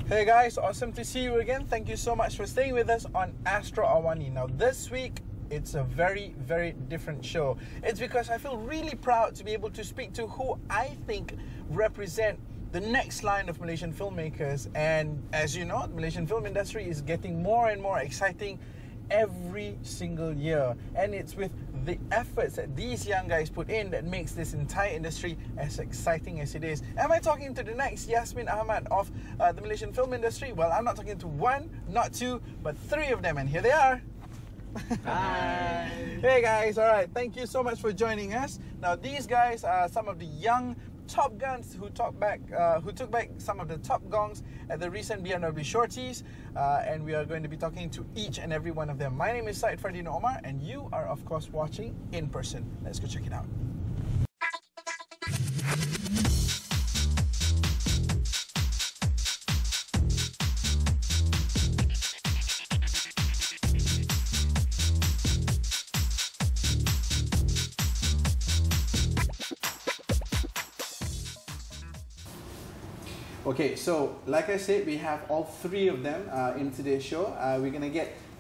Hey guys, awesome to see you again. Thank you so much for staying with us on Astro Awani. Now this week, it's a very, very different show. It's because I feel really proud to be able to speak to who I think represent the next line of Malaysian filmmakers. And as you know, the Malaysian film industry is getting more and more exciting every single year. And it's with the efforts that these young guys put in that makes this entire industry as exciting as it is. Am I talking to the next Yasmin Ahmad of the Malaysian film industry? Well, I'm not talking to one, not two, but three of them, and here they are. Hi. Hey guys, alright, thank you so much for joining us. Now these guys are some of the young top guns who took back some of the top gongs at the recent BMW Shorties, and we are going to be talking to each and every one of them. My name is Syed Farradino Omar, and you are of course watching in person. Let's go check it out. Okay, so like I said, we have all three of them in today's show. We're gonna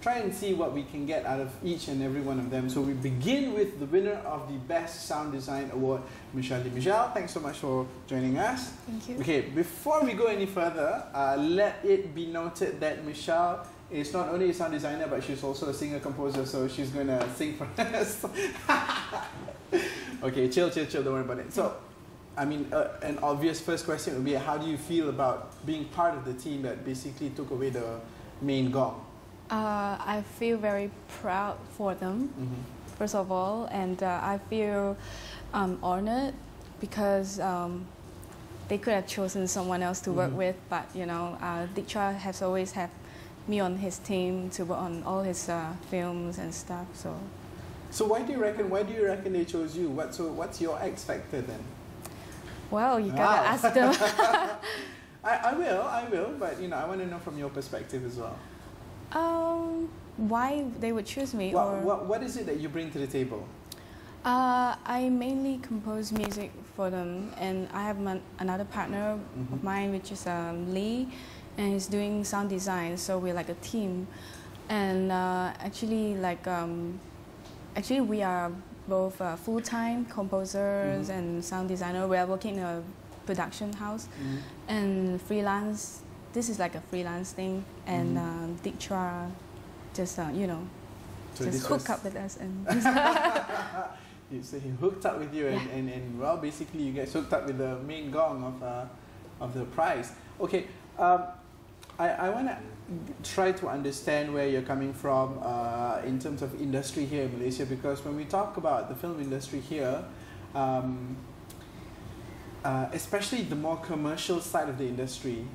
try and see what we can get out of each and every one of them. So we begin with the winner of the Best Sound Design Award, Michelle. Michelle, thanks so much for joining us. Thank you. Okay, before we go any further, let it be noted that Michelle is not only a sound designer, but she's also a singer-composer, so she's gonna sing for us. Okay, chill, don't worry about it. So, I mean, an obvious first question would be, how do you feel about being part of the team that basically took away the main gong? I feel very proud for them, first of all, and I feel honored because they could have chosen someone else to work with, but you know, Dikcha has always had me on his team to work on all his films and stuff. So why do you reckon they chose you? What's your X factor then? Well, you gotta ask them. I will, but you know, I want to know from your perspective as well. Why they would choose me? What is it that you bring to the table? I mainly compose music for them, and I have another partner of mine, which is Lee, and he's doing sound design. So we're like a team, and actually we are both full-time composers and sound designer. We are working in a production house and freelance. This is like a freelance thing, and Dikcha just you know, so just hook up with us and. So he hooked up with you, and well, basically you guys hooked up with the main gong of the prize. Okay, I want to try to understand where you're coming from in terms of industry here in Malaysia, because when we talk about the film industry here, especially the more commercial side of the industry,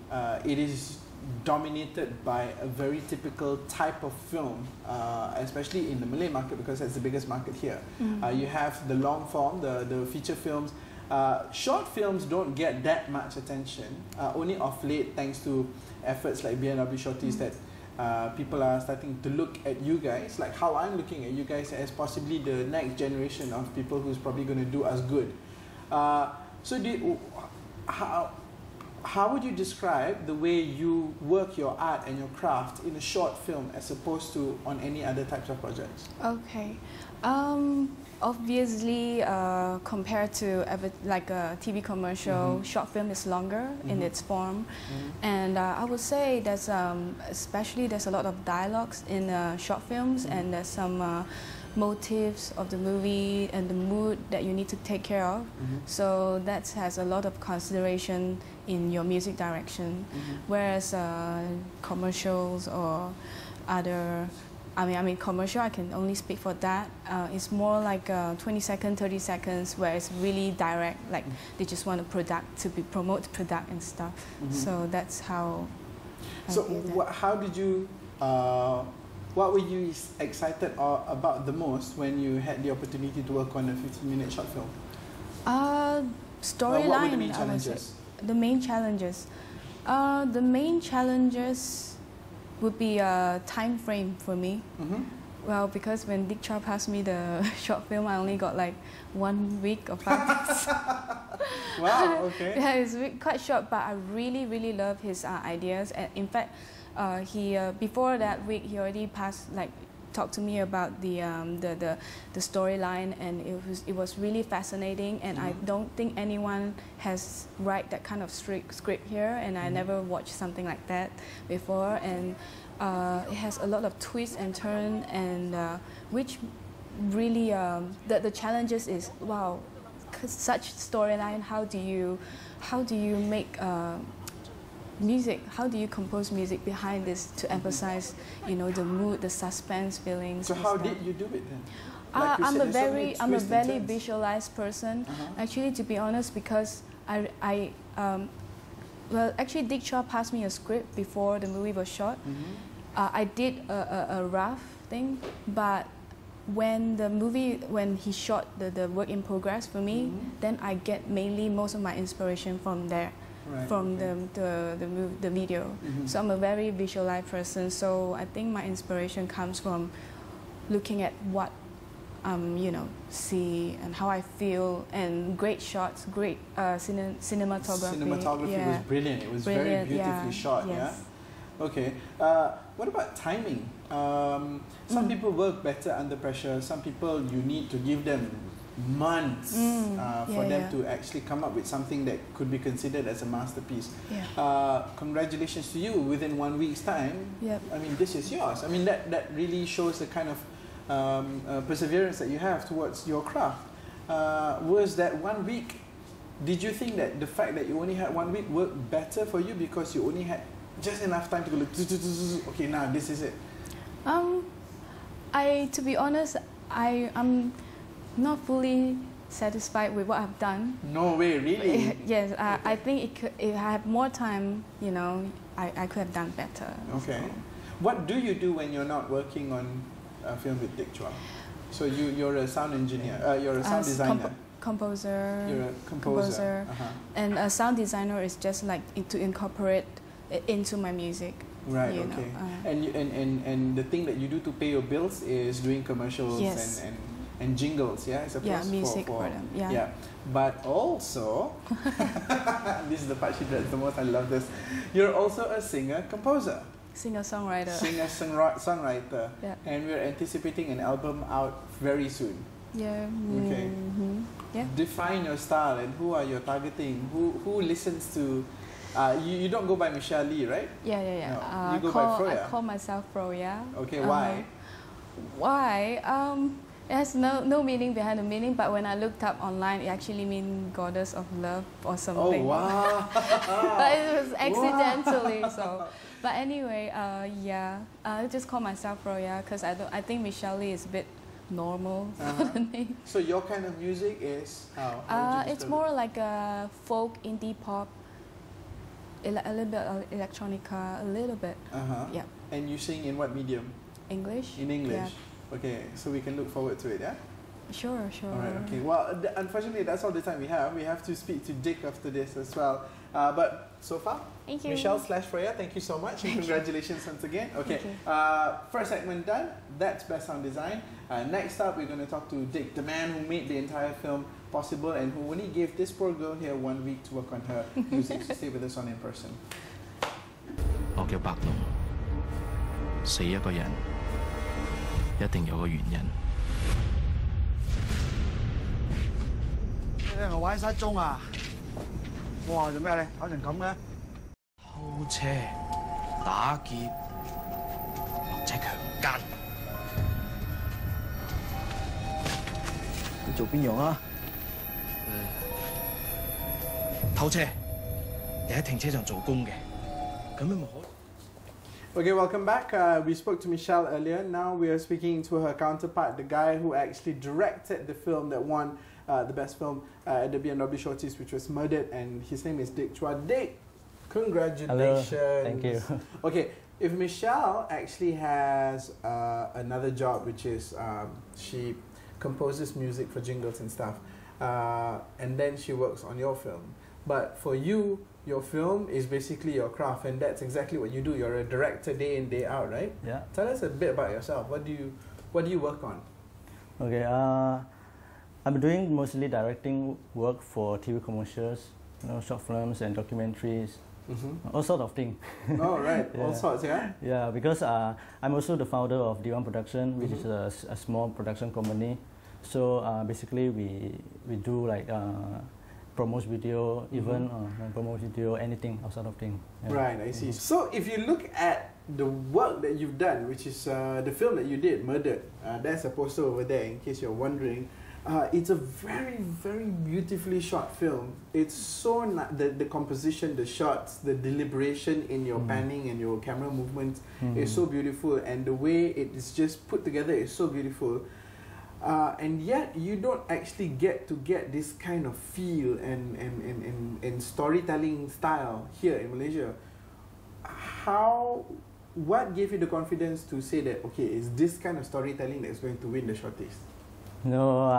it is dominated by a very typical type of film, especially in the Malay market, because that's the biggest market here. You have the long form, the feature films. Short films don't get that much attention, only of late, thanks to efforts like BMW Shorties, that people are starting to look at you guys, like how I'm looking at you guys, as possibly the next generation of people who's probably going to do us good. So how would you describe the way you work your art and your craft in a short film as opposed to on any other types of projects? Okay. Obviously, compared to like a TV commercial, short film is longer in its form, and I would say there's especially there's a lot of dialogues in short films, and there's some motives of the movie and the mood that you need to take care of. So that has a lot of consideration in your music direction, whereas commercials or other. I mean, commercial, I can only speak for that. It's more like 20 seconds, 30 seconds, where it's really direct, like they just want to promote product and stuff. So that's how I feel that. How did you, what were you excited about the most when you had the opportunity to work on a 15-minute short film? Storyline. What were the main challenges? The main challenges. The main challenges would be a time frame for me. Well, because when Dikcha passed me the short film, I only got like 1 week or 5 days. Wow, okay. Yeah, it's quite short, but I really, really love his ideas. And in fact, he before that week, he already talked to me about the storyline, and it was really fascinating. And I don't think anyone has write that kind of script here, and I never watched something like that before. And it has a lot of twists and turns, and which really the challenges is, wow, such storyline. How do you make music? How do you compose music behind this to emphasize, you know, the mood, the suspense feelings? So how did you do it then? Like I'm a very visualized person. Actually, to be honest, because well, actually, Dick Chua passed me a script before the movie was shot. I did a rough thing, but when he shot the work in progress for me, then I get mainly most of my inspiration from there, from the video. So I'm a very visualized person. So I think my inspiration comes from looking at what you know, see and how I feel, and great shots, great cinematography. Cinematography was brilliant. It was very beautifully shot. Yes. Yeah. Okay. What about timing? Some people work better under pressure. Some people you need to give them months for them to actually come up with something that could be considered as a masterpiece. Congratulations to you! Within 1 week's time, I mean, this is yours. I mean, that really shows the kind of perseverance that you have towards your craft. Was that 1 week? Did you think that the fact that you only had 1 week worked better for you because you only had just enough time to go, okay, now this is it? To be honest, I'm not fully satisfied with what I've done. No way, really? Yes, I think if I had more time, you know, I could have done better. Okay. So. What do you do when you're not working on a film with Dick Chua? So you're a sound engineer, you're a sound designer. Composer. You're a composer. And a sound designer is just like to incorporate it into my music. Right, okay. And the thing that you do to pay your bills is doing commercials and jingles, I suppose. Yeah, music for them. Yeah. But also, this is the part she dreads the most, I love this. You're also a singer-composer. Singer-songwriter. Singer-songwriter. Yeah. And we're anticipating an album out very soon. Yeah. Okay. Yeah. Define your style and who are you targeting? Who listens to... you don't go by Michelle Lee, right? Yeah. No, you go by Froya. I call myself Froya. Okay, why? Why? It has no meaning behind the meaning, but when I looked up online, it actually means goddess of love or something. Oh, wow. But it was accidentally, so. But anyway, I just call myself Froya because I think Michelle Lee is a bit normal for the name. So your kind of music is how it's more like a folk, indie pop, a little bit of electronica, a little bit. Yeah. And you sing in what medium? English. In English. Yeah. Okay, so we can look forward to it, yeah? Sure. All right, okay. Well, unfortunately, that's all the time we have. We have to speak to Dick after this as well. But so far, thank you. Michelle/Freya, thank you so much, and congratulations once again. Okay, first segment done. That's Best Sound Design. Next up, we're going to talk to Dick, the man who made the entire film possible and who only gave this poor girl here 1 week to work on her music. So stay with us on In Person. 我叫白龍，死一個人一定有個原因。我玩失蹤啊！哇，做咩咧？搞成咁嘅？偷車、打劫或者強姦。你做邊樣啊？偷車，你喺停車場做工嘅，咁樣咪好。 Okay, welcome back. We spoke to Michelle earlier. Now we are speaking to her counterpart, the guy who actually directed the film that won the best film at the BMW Shorties, which was Murdered, and his name is Dick Chua. Dick, congratulations. Hello. Thank you. Okay, if Michelle actually has another job, which is she composes music for jingles and stuff, and then she works on your film. But for you, your film is basically your craft, and that's exactly what you do. You're a director day in, day out, right? Yeah. Tell us a bit about yourself. What do you work on? Okay. I'm doing mostly directing work for TV commercials, short films and documentaries, all sorts of things. Oh, right. Yeah. All sorts, yeah? Yeah, because I'm also the founder of D1 Production, which is a small production company. So basically we do like promote video, even promote video, anything, all sort of thing. Yeah. Right, I see. So if you look at the work that you've done, which is the film that you did, Murdered, that's a poster over there in case you're wondering. It's a very, very beautifully shot film. It's so the composition, the shots, the deliberation in your panning and your camera movements is so beautiful, and the way it is just put together is so beautiful. And yet you don't actually get this kind of feel and storytelling style here in Malaysia. What gave you the confidence to say that, okay, it's this kind of storytelling that's going to win the Shorties? No,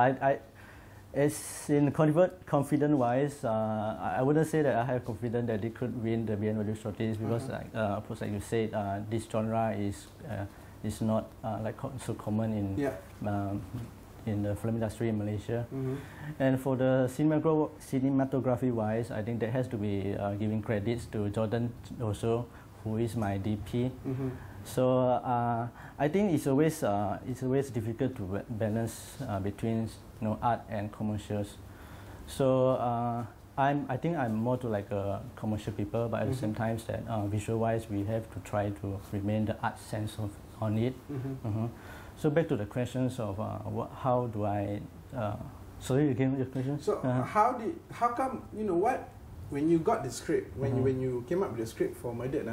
it's in confidence-wise, I wouldn't say that I have confidence that they could win the BMW Shorties because, of course, like you said, this genre is not so common in the film industry in Malaysia. And for the cinematography-wise, I think that has to be giving credits to Jordan also, who is my DP. So I think it's always difficult to balance between art and commercials. So I think I'm more to like a commercial people, but at the same time that visual-wise we have to try to remain the art sense on it. So back to the questions of how do I? Sorry, again your question. So how come when you got the script, when you came up with the script for Murdered,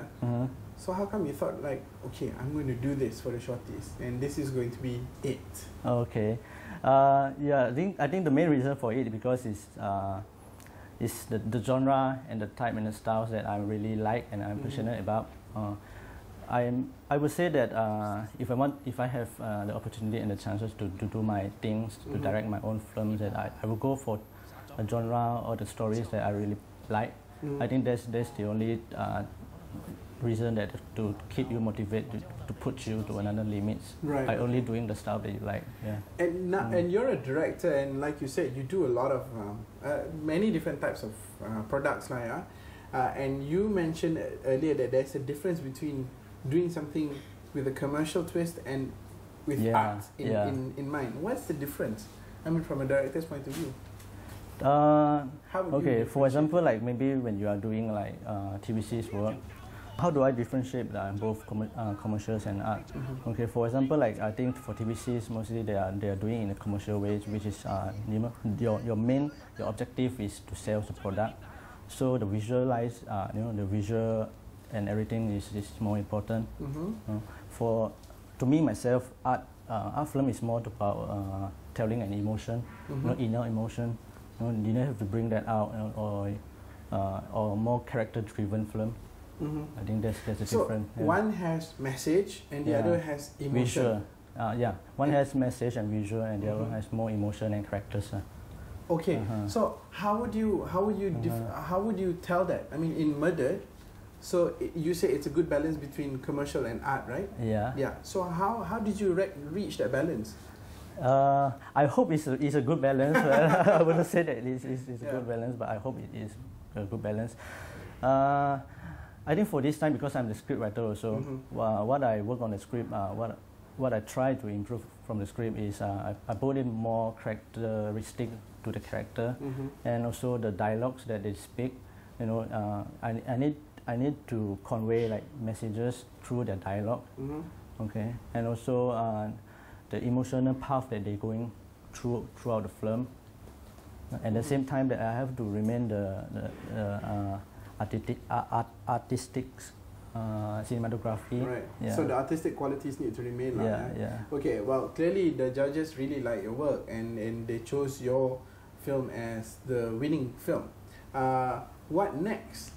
so how come you thought like, okay, I'm going to do this for the Shorties, and this is going to be it? Okay, yeah, I think the main reason for it because it's the genre and the type and the styles that I really like and I'm passionate about. I would say that if I have the opportunity and the chances to do my things, to direct my own films, that I will go for a genre or the stories that I really like. I think that's the only reason that to keep you motivated to put you to another limits by only doing the stuff that you like. Yeah. And you're a director, and like you said, you do a lot of many different types of products now. And you mentioned earlier that there's a difference between doing something with a commercial twist and with art in mind. What's the difference? I mean, from a director's point of view. Okay, for example, like maybe when you are doing like TVC's work, how do I differentiate both commercials and art? Okay, for example, like I think for TVCs mostly they are doing in a commercial ways, which is your objective is to sell the product. So the the visual and everything is more important. To me myself, art film is more about telling an emotion, inner emotion. You don't have to bring that out, or more character-driven film. I think that's a different. So one has message and the other has emotion. Visual. One has message and visual, and the other has more emotion and characters. Okay, so how would you tell that? I mean, in Murdered, so you say it's a good balance between commercial and art, right? Yeah. Yeah. So how did you reach that balance? I hope it's a good balance. I wouldn't say that it's a good balance, but I hope it is a good balance. I think for this time, because I'm the script writer also, what I work on the script, what I try to improve from the script is I put in more characteristic to the character, and also the dialogues that they speak. I need to convey like messages through their dialogue. Okay, and also the emotional path that they're going throughout the film. At the same time, that I have to remain the artistic cinematography. Right. Yeah. So the artistic qualities need to remain. Yeah. Okay. Well, clearly the judges really like your work, and they chose your film as the winning film. What next?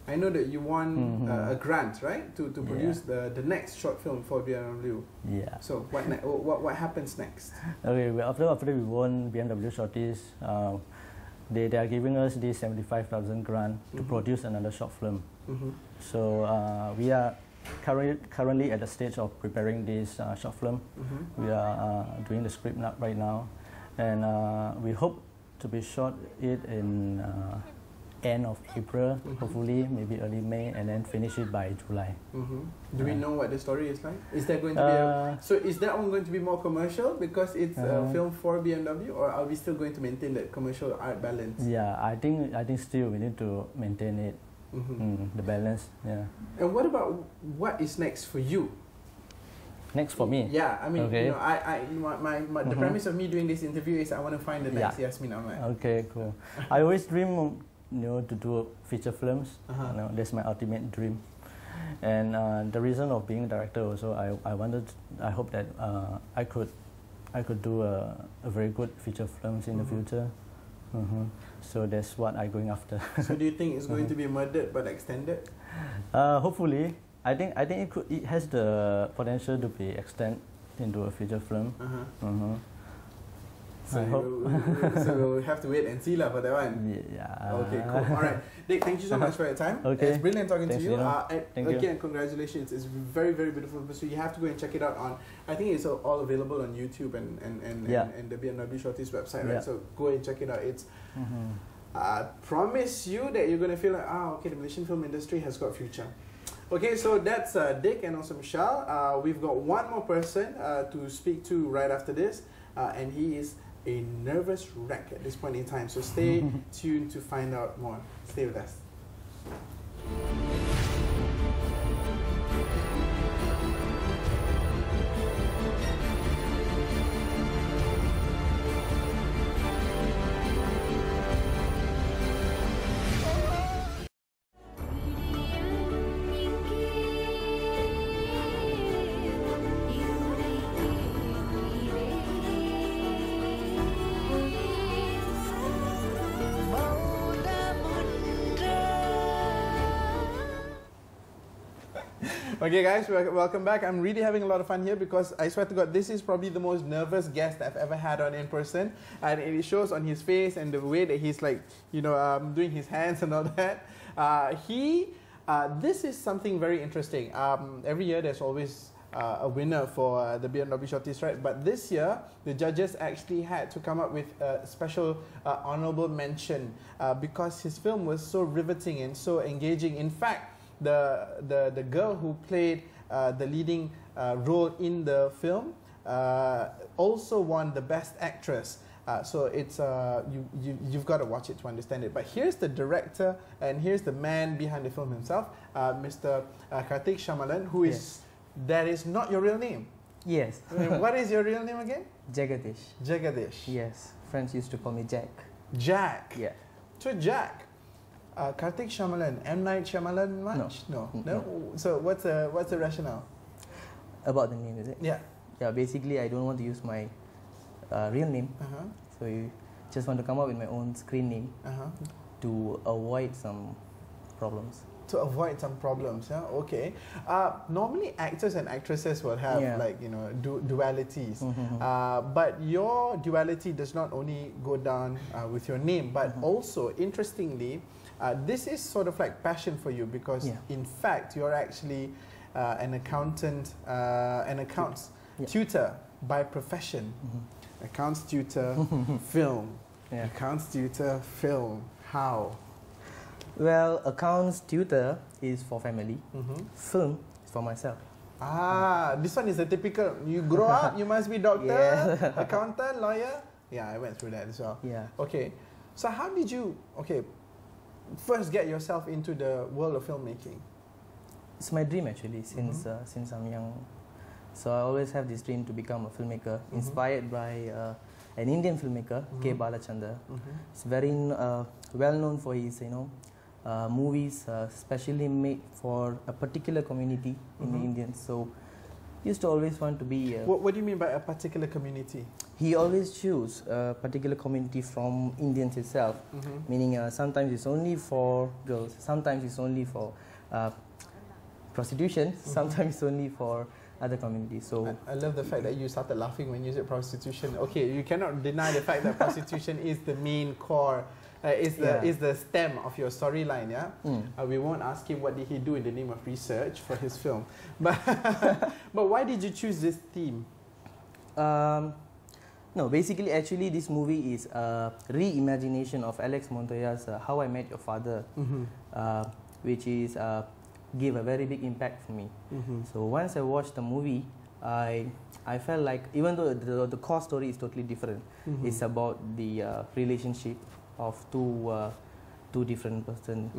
I know that you won a grant, right, to produce the next short film for BMW. Yeah. So what happens next? Okay. Well, after we won BMW Shorties, they are giving us this 75,000 grant to produce another short film. So we are currently at the stage of preparing this short film. We are doing the script right now, and we hope to be shot it in end of April, hopefully maybe early May, and then finish it by July. Do we know what the story is like? Is there going to be so is that one going to be more commercial because it's a film for BMW, or are we still going to maintain that commercial art balance? Yeah, I think still we need to maintain it, the balance. Yeah. And what about what is next for you? Next for me? Yeah, I mean, you know, the premise of me doing this interview is I want to find the next Yasmin Ahmad. Okay, cool. I always dream, to do feature films. That's my ultimate dream. And the reason of being a director also, I hope that I could do a very good feature films in the future. So that's what I'm going after. So do you think it's going to be murdered but extended? Hopefully. I think it has the potential to be extended into a feature film. So we'll have to wait and see for that one. Yeah. Okay, cool. All right, Dick, thank you so much for your time. Okay. It's brilliant talking Thanks, to you. Thank you. Again, congratulations. It's very, very beautiful. So you have to go and check it out on. I think it's all available on YouTube and the BMW Shorties website, right? So go and check it out. It's. I promise you that you're gonna feel like, okay, the Malaysian film industry has got future. Okay, so that's Dick and also Michelle. We've got one more person to speak to right after this, and he is a nervous wreck at this point in time. So stay tuned to find out more. Stay with us. Okay guys, welcome back. I'm really having a lot of fun here because I swear to God, this is probably the most nervous guest I've ever had on in person, and it shows on his face and the way that he's like, doing his hands and all that. This is something very interesting. Every year there's always a winner for the BMW Shorties, right? But this year, the judges actually had to come up with a special honorable mention because his film was so riveting and so engaging. In fact, the girl who played the leading role in the film also won the Best Actress. So it's you've got to watch it to understand it. But here's the director and here's the man behind the film himself, Mr. Karthik Shyamalan, who is that is not your real name. Yes. What is your real name again? Jagadish. Jagadish. Yes. Friends used to call me Jack. Jack. Yeah. So Jack. Karthik Shyamalan, M. Night Shyamalan much? No. So what's the rationale? About the name, is it? Yeah. Yeah, basically I don't want to use my real name. So you just want to come up with my own screen name to avoid some problems. To avoid some problems, yeah? Okay. Normally actors and actresses will have dualities. But your duality does not only go down with your name, but also, interestingly, this is sort of like passion for you because in fact you're actually an accountant, accounts tutor by profession. Accounts tutor, film. Accounts tutor, film. How? Well, accounts tutor is for family. Film is for myself. This one is a typical, you grow up, you must be doctor, accountant, lawyer. Yeah, I went through that as well. Yeah. Okay. So how did you, first get yourself into the world of filmmaking? It's my dream actually, since I'm young. So I always have this dream to become a filmmaker, inspired by an Indian filmmaker, K. Balachandra. It's very well known for his, movies, specially made for a particular community in the Indians. So used to always want to be. What do you mean by a particular community? He always choose a particular community from Indians itself, meaning sometimes it's only for girls, sometimes it's only for prostitution, sometimes it's only for other communities. So I love the fact that you started laughing when you said prostitution. Okay, you cannot deny the fact that prostitution is the main core. Is the stem of your storyline, yeah? We won't ask him what did he do in the name of research for his film, but but why did you choose this theme? No, basically, actually, this movie is a reimagination of Alex Montoya's How I Met Your Father, which is gave a very big impact for me. So once I watched the movie, I felt like, even though the core story is totally different, it's about the relationship of two different persons.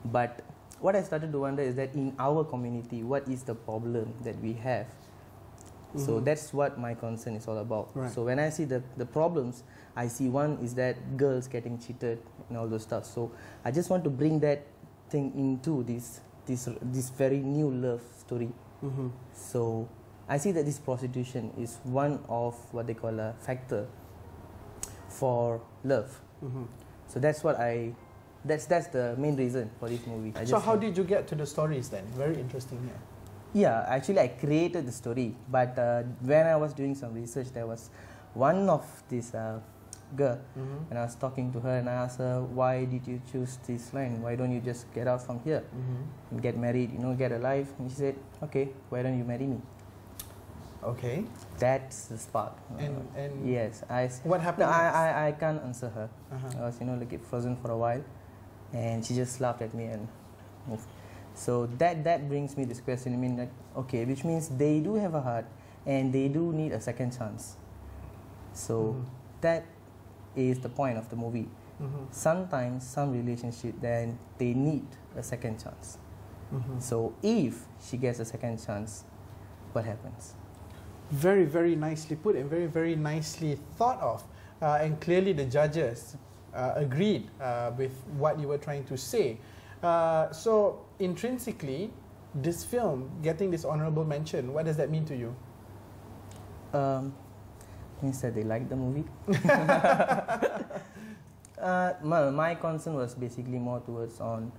But what I started to wonder is that in our community, what is the problem that we have? So that's what my concern is all about. Right. So when I see the problems, I see one is that girls getting cheated and all those stuff. So I just want to bring that thing into this very new love story. So I see that this prostitution is one of what they call a factor for love. So that's what that's the main reason for this movie. So how did you get to the stories then? Very interesting here. Yeah, actually I created the story, but when I was doing some research, there was one of this girl, and I was talking to her, and I asked her, why did you choose this line? Why don't you just get out from here and get married, get a life? And she said, okay, why don't you marry me? Okay. That's the spark. And yes, what happened? No, I can't answer her. I was like frozen for a while, and she just laughed at me and moved. So that brings me this question. I mean, like, okay, which means they do have a heart, and they do need a second chance. So that is the point of the movie. Sometimes some relationship, then they need a second chance. So if she gets a second chance, what happens? Very, very nicely put and very, very nicely thought of. And clearly the judges agreed with what you were trying to say. So intrinsically, this film getting this honorable mention, what does that mean to you? Means that they like the movie. My concern was basically more towards on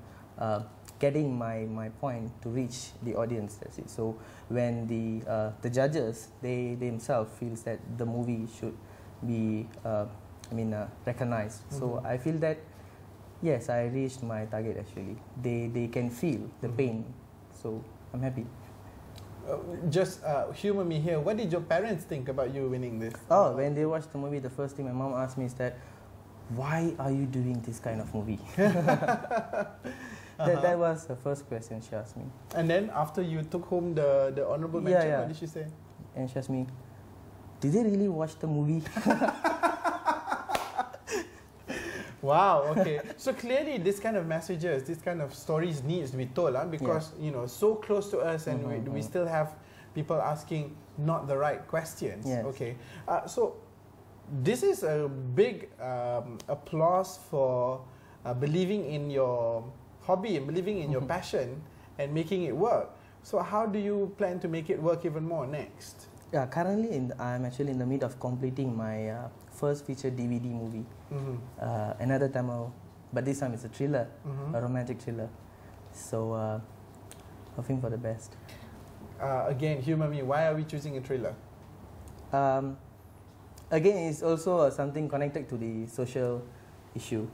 getting my point to reach the audience. That's it. So when the judges they themselves feels that the movie should be recognized. So I feel that yes, I reached my target actually. They can feel the pain. So I'm happy. Just humor me here. What did your parents think about you winning this? Oh, when they watched the movie, the first thing my mom asked me is that, why are you doing this kind of movie? That was the first question she asked me. And then after you took home the honorable mention, what did she say? And she asked me, did they really watch the movie? Wow, okay. So clearly this kind of messages, this kind of stories needs to be told, because so close to us, and we still have people asking not the right questions. Yes. Okay. So this is a big applause for believing in your hobby and believing in your passion and making it work. So how do you plan to make it work even more next? Yeah, currently I'm actually in the middle of completing my first feature DVD movie. Another Tamil, but this time it's a thriller, a romantic thriller. So hoping for the best. Again, humor me, why are we choosing a thriller? Again, it's also something connected to the social issue,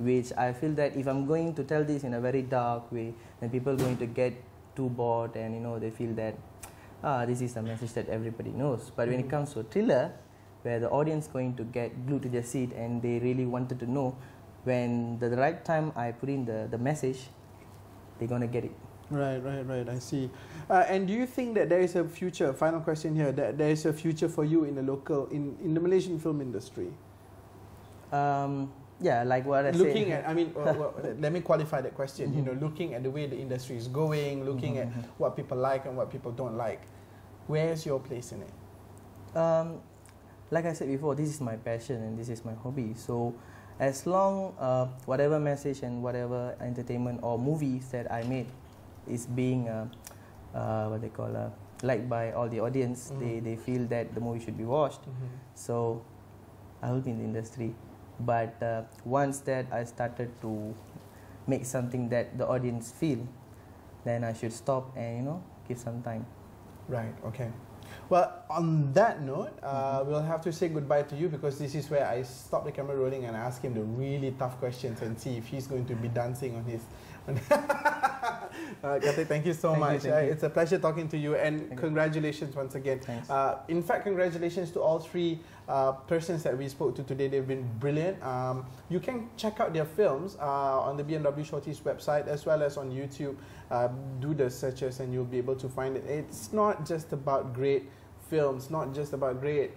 which I feel that if I'm going to tell this in a very dark way, then people are going to get too bored, and they feel that this is a message that everybody knows. But when it comes to a thriller, where the audience is going to get glued to their seat and they really wanted to know, when the right time I put in the message, they're going to get it. Right, I see. And do you think that there is a future, final question here, that there is a future for you in the in the Malaysian film industry? Yeah, like what I looking said. at, let me qualify that question. Looking at the way the industry is going, looking at what people like and what people don't like, where's your place in it? Like I said before, this is my passion and this is my hobby. So as long whatever message and whatever entertainment or movies that I made is being what they call liked by all the audience, they feel that the movie should be watched. So I will be in the industry. But once that I started to make something that the audience feel, then I should stop and give some time. Right, okay. Well, on that note, we'll have to say goodbye to you, because this is where I stop the camera rolling and ask him the really tough questions and see if he's going to be dancing on his... Karthik, thank you so much. Thank you. It's a pleasure talking to you, and congratulations once again. In fact, congratulations to all three persons that we spoke to today. They've been brilliant. You can check out their films on the BMW Shorties website as well as on YouTube. Do the searches and you'll be able to find it. It's not just about great films, not just about great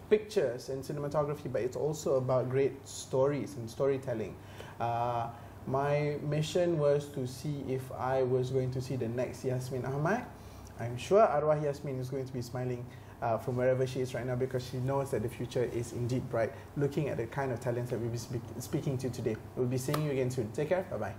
pictures and cinematography, but it's also about great stories and storytelling. My mission was to see if I was going to see the next Yasmin Ahmad. I'm sure Arwah Yasmin is going to be smiling from wherever she is right now, because she knows that the future is indeed bright, looking at the kind of talents that we'll be speaking to today. We'll be seeing you again soon. Take care. Bye-bye.